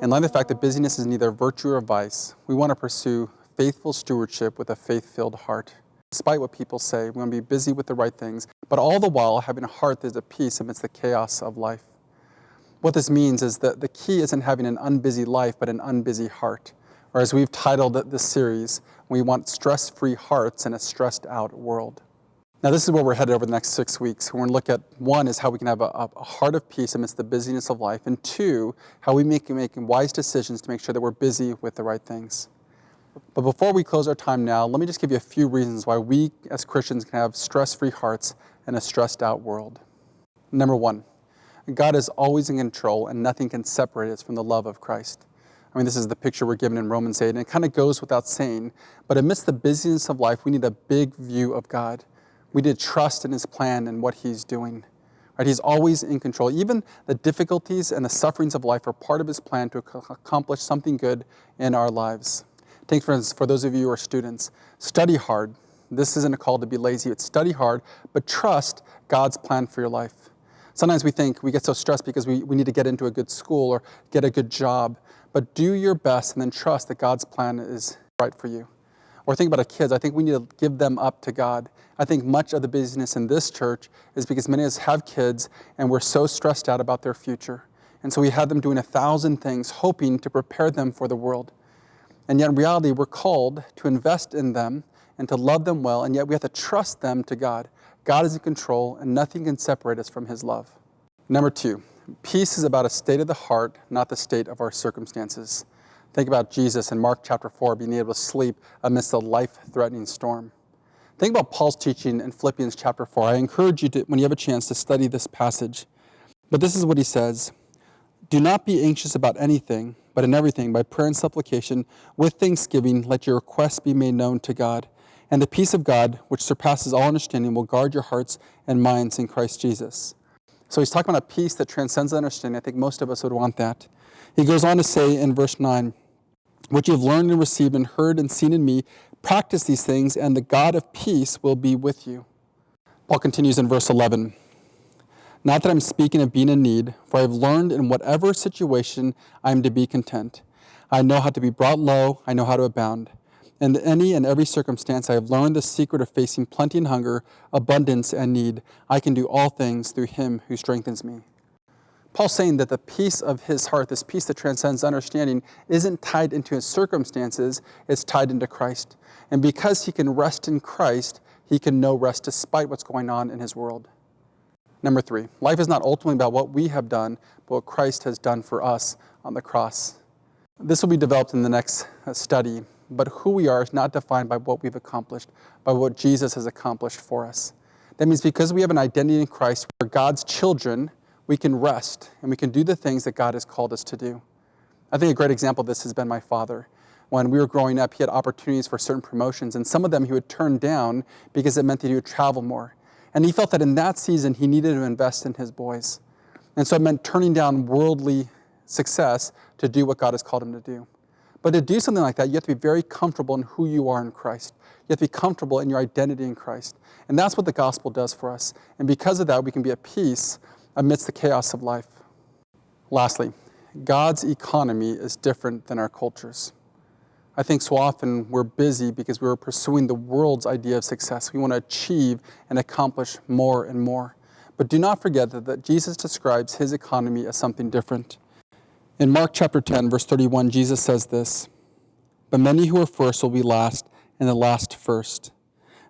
In light of the fact that busyness is neither virtue or vice, we want to pursue faithful stewardship with a faith-filled heart. Despite what people say, we want to be busy with the right things, but all the while having a heart that is at peace amidst the chaos of life. What this means is that the key isn't having an unbusy life, but an unbusy heart. Or as we've titled this series, we want stress-free hearts in a stressed-out world. Now this is where we're headed over the next 6 weeks. We're going to look at, one, is how we can have a heart of peace amidst the busyness of life, and two, how we make wise decisions to make sure that we're busy with the right things. But before we close our time now, let me just give you a few reasons why we as Christians can have stress-free hearts in a stressed-out world. Number one, God is always in control and nothing can separate us from the love of Christ. I mean, this is the picture we're given in Romans 8, and it kind of goes without saying, but amidst the busyness of life, we need a big view of God. We need to trust in His plan and what He's doing. Right? He's always in control. Even the difficulties and the sufferings of life are part of His plan to accomplish something good in our lives. Take, for instance, for those of you who are students, study hard. This isn't a call to be lazy. It's study hard, but trust God's plan for your life. Sometimes we think we get so stressed because we need to get into a good school or get a good job, but do your best and then trust that God's plan is right for you. Or think about our kids. I think we need to give them up to God. I think much of the busyness in this church is because many of us have kids and we're so stressed out about their future. And so we have them doing 1,000 things, hoping to prepare them for the world. And yet in reality, we're called to invest in them and to love them well, and yet we have to trust them to God. God is in control, and nothing can separate us from His love. Number two, peace is about a state of the heart, not the state of our circumstances. Think about Jesus in Mark chapter 4 being able to sleep amidst a life-threatening storm. Think about Paul's teaching in Philippians chapter 4. I encourage you to, when you have a chance, to study this passage. But this is what he says: "Do not be anxious about anything, but in everything, by prayer and supplication, with thanksgiving, let your requests be made known to God. And the peace of God, which surpasses all understanding, will guard your hearts and minds in Christ Jesus." So he's talking about a peace that transcends understanding. I think most of us would want that. He goes on to say in verse 9, "What you have learned and received and heard and seen in me, practice these things, and the God of peace will be with you." Paul continues in verse 11, "Not that I'm speaking of being in need, for I have learned in whatever situation I am to be content. I know how to be brought low, I know how to abound. In any and every circumstance I have learned the secret of facing plenty and hunger, abundance and need. I can do all things through Him who strengthens me." Paul's saying that the peace of his heart, this peace that transcends understanding, isn't tied into his circumstances, it's tied into Christ. And because he can rest in Christ, he can know rest despite what's going on in his world. Number three, life is not ultimately about what we have done, but what Christ has done for us on the cross. This will be developed in the next study, but who we are is not defined by what we've accomplished, by what Jesus has accomplished for us. That means because we have an identity in Christ, we're God's children, we can rest and we can do the things that God has called us to do. I think a great example of this has been my father. When we were growing up, he had opportunities for certain promotions, and some of them he would turn down because it meant that he would travel more. And he felt that in that season, he needed to invest in his boys. And so it meant turning down worldly success to do what God has called him to do. But to do something like that, you have to be very comfortable in who you are in Christ. You have to be comfortable in your identity in Christ. And that's what the gospel does for us. And because of that, we can be at peace amidst the chaos of life. Lastly, God's economy is different than our culture's. I think so often we're busy because we're pursuing the world's idea of success. We want to achieve and accomplish more and more. But do not forget that Jesus describes His economy as something different. In Mark chapter 10, verse 31, Jesus says this, "But many who are first will be last, and the last first."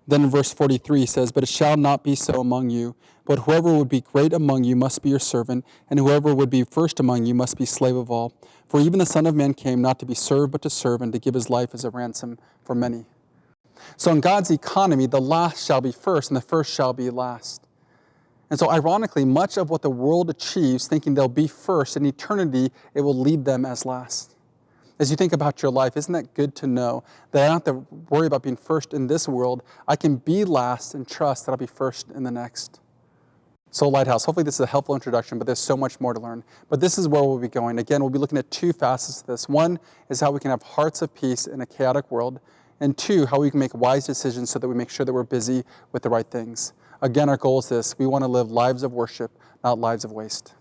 Then in verse 43 he says, "But it shall not be so among you, but whoever would be great among you must be your servant, and whoever would be first among you must be slave of all. For even the Son of Man came not to be served, but to serve, and to give His life as a ransom for many." So in God's economy, the last shall be first, and the first shall be last. And so ironically, much of what the world achieves, thinking they'll be first, in eternity, it will leave them as last. As you think about your life, isn't that good to know that I don't have to worry about being first in this world? I can be last and trust that I'll be first in the next. So Lighthouse, hopefully this is a helpful introduction, but there's so much more to learn. But this is where we'll be going. Again, we'll be looking at two facets of this. One is how we can have hearts of peace in a chaotic world. And two, how we can make wise decisions so that we make sure that we're busy with the right things. Again, our goal is this: we want to live lives of worship, not lives of waste.